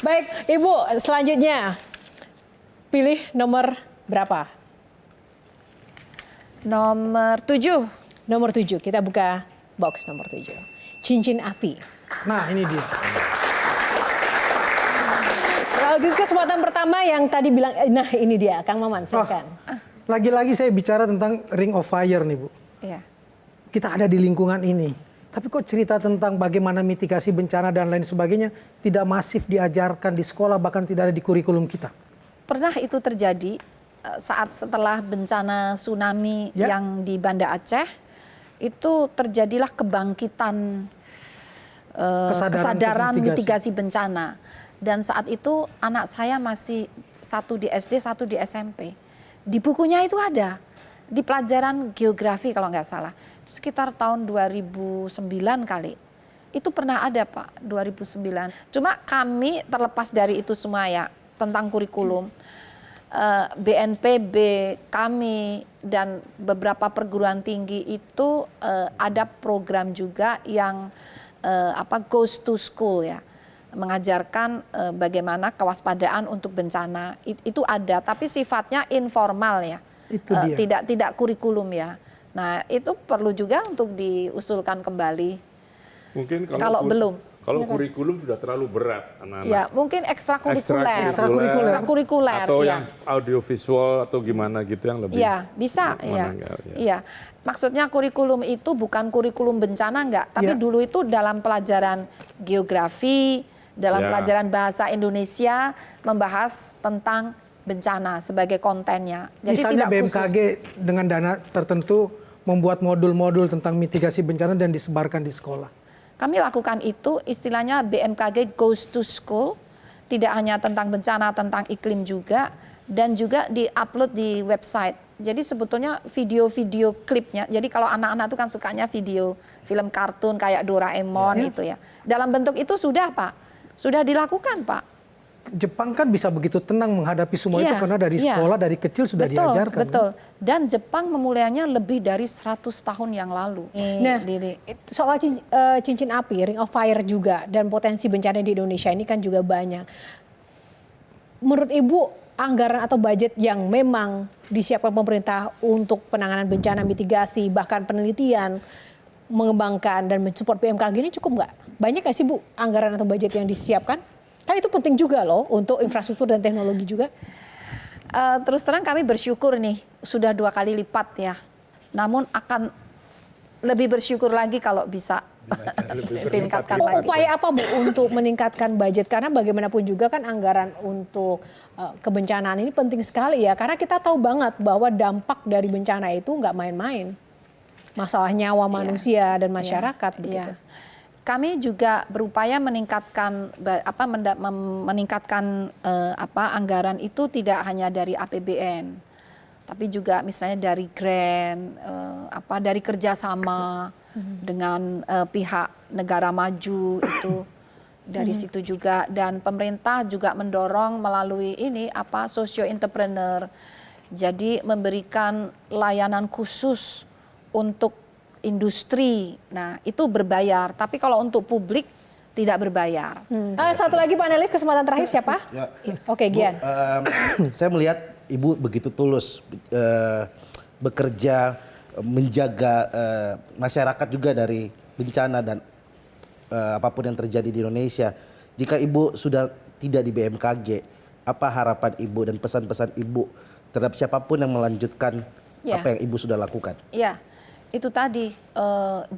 Baik, Ibu, selanjutnya pilih nomor berapa? Nomor 7. Nomor 7, kita buka box nomor 7. Cincin api. Nah, ini dia. Kalau gitu kesempatan pertama yang tadi bilang, nah ini dia, Kang Maman, silakan. Lagi-lagi saya bicara tentang Ring of Fire nih, Bu. Iya. Kita ada di lingkungan ini. Tapi kok cerita tentang bagaimana mitigasi bencana dan lain sebagainya tidak masif diajarkan di sekolah, bahkan tidak ada di kurikulum kita. Pernah itu terjadi saat setelah bencana tsunami yang di Banda Aceh, itu terjadilah kebangkitan kesadaran mitigasi bencana. Dan saat itu anak saya masih satu di SD, satu di SMP. Di bukunya itu ada, di pelajaran geografi kalau nggak salah. Sekitar tahun 2009 kali. Itu pernah ada Pak, 2009. Cuma kami terlepas dari itu semua ya, tentang kurikulum. BNPB kami dan beberapa perguruan tinggi itu ada program juga yang goes to school ya, mengajarkan bagaimana kewaspadaan untuk bencana. Itu ada, tapi sifatnya informal ya, Itu dia. tidak kurikulum ya. Nah itu perlu juga untuk diusulkan kembali. Mungkin kalau belum. Kalau kurikulum sudah terlalu berat anak-anak. Ya mungkin ekstrakurikuler. Ekstrakurikuler. Atau ya. yang audiovisual atau gimana gitu yang lebih. Iya bisa ya. Iya. Maksudnya kurikulum itu bukan kurikulum bencana enggak, tapi dulu itu dalam pelajaran geografi, dalam pelajaran bahasa Indonesia membahas tentang bencana sebagai kontennya. Jadi misalnya tidak BMKG dengan dana tertentu membuat modul-modul tentang mitigasi bencana dan disebarkan di sekolah. Kami lakukan itu, istilahnya BMKG goes to school, tidak hanya tentang bencana, tentang iklim juga, dan juga di-upload di website. Jadi sebetulnya video-video klipnya, jadi kalau anak-anak itu kan sukanya video film kartun kayak Doraemon itu ya. Dalam bentuk itu sudah Pak, sudah dilakukan Pak. Jepang kan bisa begitu tenang menghadapi semua itu karena dari sekolah, dari kecil sudah diajarkan. Betul, dan Jepang memulainya lebih dari 100 tahun yang lalu. Nah, soal cincin api, Ring of Fire juga, dan potensi bencana di Indonesia ini kan juga banyak. Menurut Ibu, anggaran atau budget yang memang disiapkan pemerintah untuk penanganan bencana, mitigasi, bahkan penelitian, mengembangkan dan mensupport BMKG ini cukup nggak? Banyak nggak sih Bu anggaran atau budget yang disiapkan? Kan itu penting juga loh untuk infrastruktur dan teknologi juga. Terus terang kami bersyukur nih sudah 2 kali lipat ya. Namun akan lebih bersyukur lagi kalau bisa tingkatkan lagi. Upaya apa Bu untuk meningkatkan budget? Karena bagaimanapun juga kan anggaran untuk kebencanaan ini penting sekali ya. Karena kita tahu banget bahwa dampak dari bencana itu nggak main-main. Masalah nyawa manusia dan masyarakat begitu. Kami juga berupaya meningkatkan anggaran itu tidak hanya dari APBN, tapi juga misalnya dari grant, dari kerjasama dengan pihak negara maju itu dari situ juga, dan pemerintah juga mendorong melalui ini socio entrepreneur, jadi memberikan layanan khusus untuk industri. Nah itu berbayar, tapi kalau untuk publik tidak berbayar. Satu lagi panelis, kesempatan terakhir siapa? Ya. Oke, Gian. Saya melihat Ibu begitu tulus bekerja, menjaga masyarakat juga dari bencana dan apapun yang terjadi di Indonesia. Jika Ibu sudah tidak di BMKG, apa harapan Ibu dan pesan-pesan Ibu terhadap siapapun yang melanjutkan apa yang Ibu sudah lakukan? Ya. Itu tadi,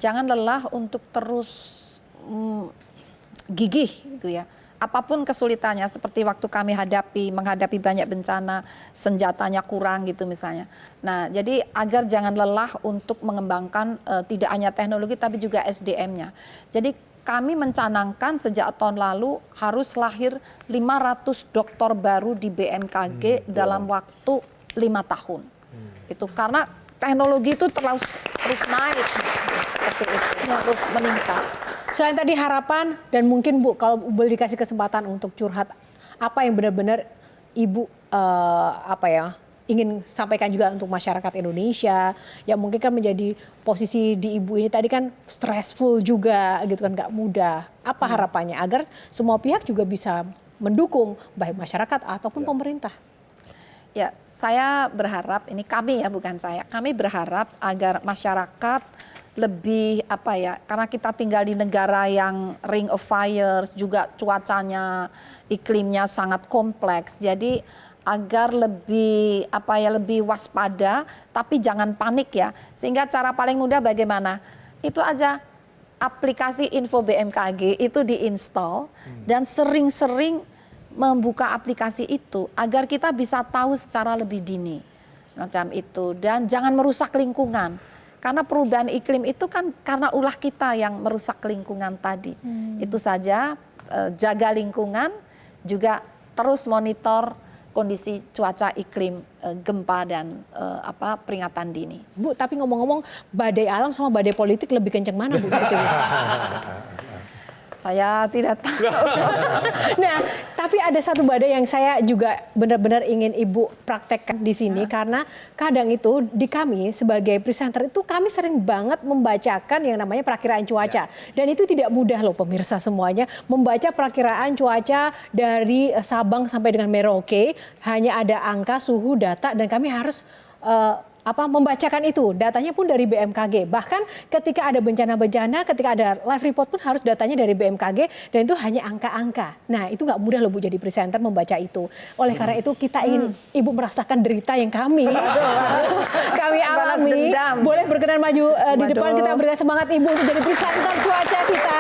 jangan lelah untuk terus gigih gitu ya. Apapun kesulitannya, seperti waktu kami menghadapi banyak bencana, senjatanya kurang gitu misalnya. Nah, jadi agar jangan lelah untuk mengembangkan tidak hanya teknologi tapi juga SDM-nya. Jadi kami mencanangkan sejak tahun lalu harus lahir 500 dokter baru di BMKG dalam waktu 5 tahun. Itu karena teknologi itu terus naik, seperti itu, terus meningkat. Selain tadi harapan dan mungkin Bu, kalau boleh dikasih kesempatan untuk curhat, apa yang benar-benar Ibu ingin sampaikan juga untuk masyarakat Indonesia, yang mungkin kan menjadi posisi di Ibu ini tadi kan stressful juga gitu kan, nggak mudah. Apa harapannya agar semua pihak juga bisa mendukung baik masyarakat ataupun pemerintah. Ya, saya berharap, ini kami ya bukan saya, kami berharap agar masyarakat lebih karena kita tinggal di negara yang ring of fire, juga cuacanya, iklimnya sangat kompleks. Jadi agar lebih lebih waspada, tapi jangan panik ya. Sehingga cara paling mudah bagaimana? Itu aja, aplikasi Info BMKG itu diinstal dan sering-sering membuka aplikasi itu agar kita bisa tahu secara lebih dini macam itu, dan jangan merusak lingkungan karena perubahan iklim itu kan karena ulah kita yang merusak lingkungan tadi. Itu saja, jaga lingkungan, juga terus monitor kondisi cuaca iklim, gempa dan peringatan dini. Bu, tapi ngomong-ngomong, badai alam sama badai politik lebih kenceng mana, Bu? Menurut Ibu? Saya tidak tahu. Nah, tapi ada satu badai yang saya juga benar-benar ingin Ibu praktekkan di sini, karena kadang itu di kami sebagai presenter itu kami sering banget membacakan yang namanya perakiraan cuaca. Dan itu tidak mudah loh pemirsa semuanya, membaca perakiraan cuaca dari Sabang sampai dengan Merauke, hanya ada angka, suhu, data, dan kami harus membacakan itu, datanya pun dari BMKG. Bahkan ketika ada bencana-bencana, ketika ada live report pun harus datanya dari BMKG, dan itu hanya angka-angka. Nah, itu nggak mudah loh Bu jadi presenter membaca itu. Oleh karena itu kita ingin Ibu merasakan derita yang kami alami. Boleh berkenan maju di depan, kita berikan semangat Ibu untuk jadi presenter cuaca kita.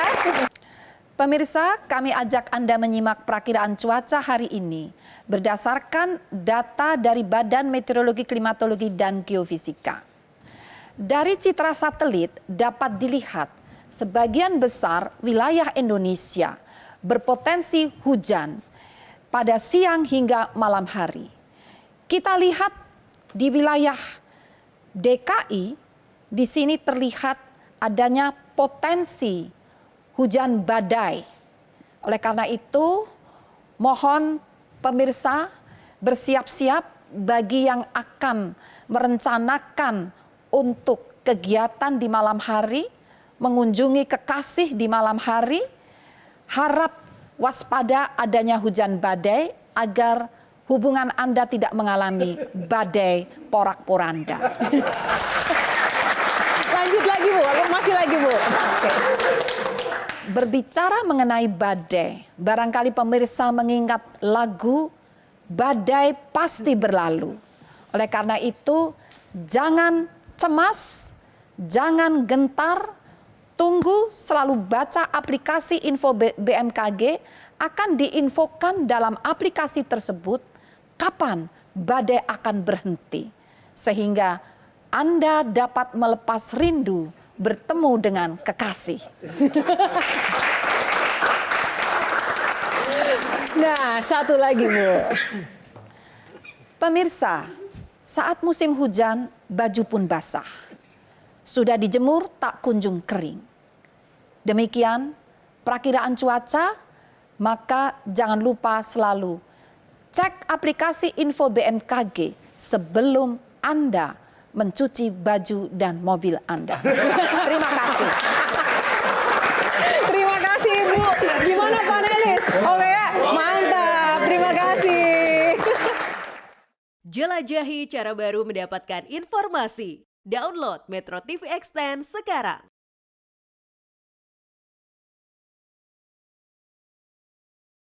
Pemirsa, kami ajak Anda menyimak perakiraan cuaca hari ini berdasarkan data dari Badan Meteorologi, Klimatologi, dan Geofisika. Dari citra satelit dapat dilihat sebagian besar wilayah Indonesia berpotensi hujan pada siang hingga malam hari. Kita lihat di wilayah DKI, di sini terlihat adanya potensi hujan badai. Oleh karena itu, mohon pemirsa bersiap-siap bagi yang akan merencanakan untuk kegiatan di malam hari, mengunjungi kekasih di malam hari, harap waspada adanya hujan badai agar hubungan Anda tidak mengalami badai porak-poranda. Lanjut lagi Bu, masih lagi Bu. Oke. Berbicara mengenai badai, barangkali pemirsa mengingat lagu Badai Pasti Berlalu. Oleh karena itu, jangan cemas, jangan gentar, tunggu, selalu baca aplikasi Info BMKG, akan diinfokan dalam aplikasi tersebut kapan badai akan berhenti. Sehingga Anda dapat melepas rindu bertemu dengan kekasih. Nah, satu lagi Bu. Pemirsa, saat musim hujan, baju pun basah. Sudah dijemur, tak kunjung kering. Demikian perakiraan cuaca, maka jangan lupa selalu cek aplikasi Info BMKG sebelum Anda mencuci baju dan mobil Anda. Terima kasih. Terima kasih Ibu. Gimana panelis? Oke ya, mantap. Terima kasih. Jelajahi cara baru mendapatkan informasi. Download Metro TV Extend sekarang.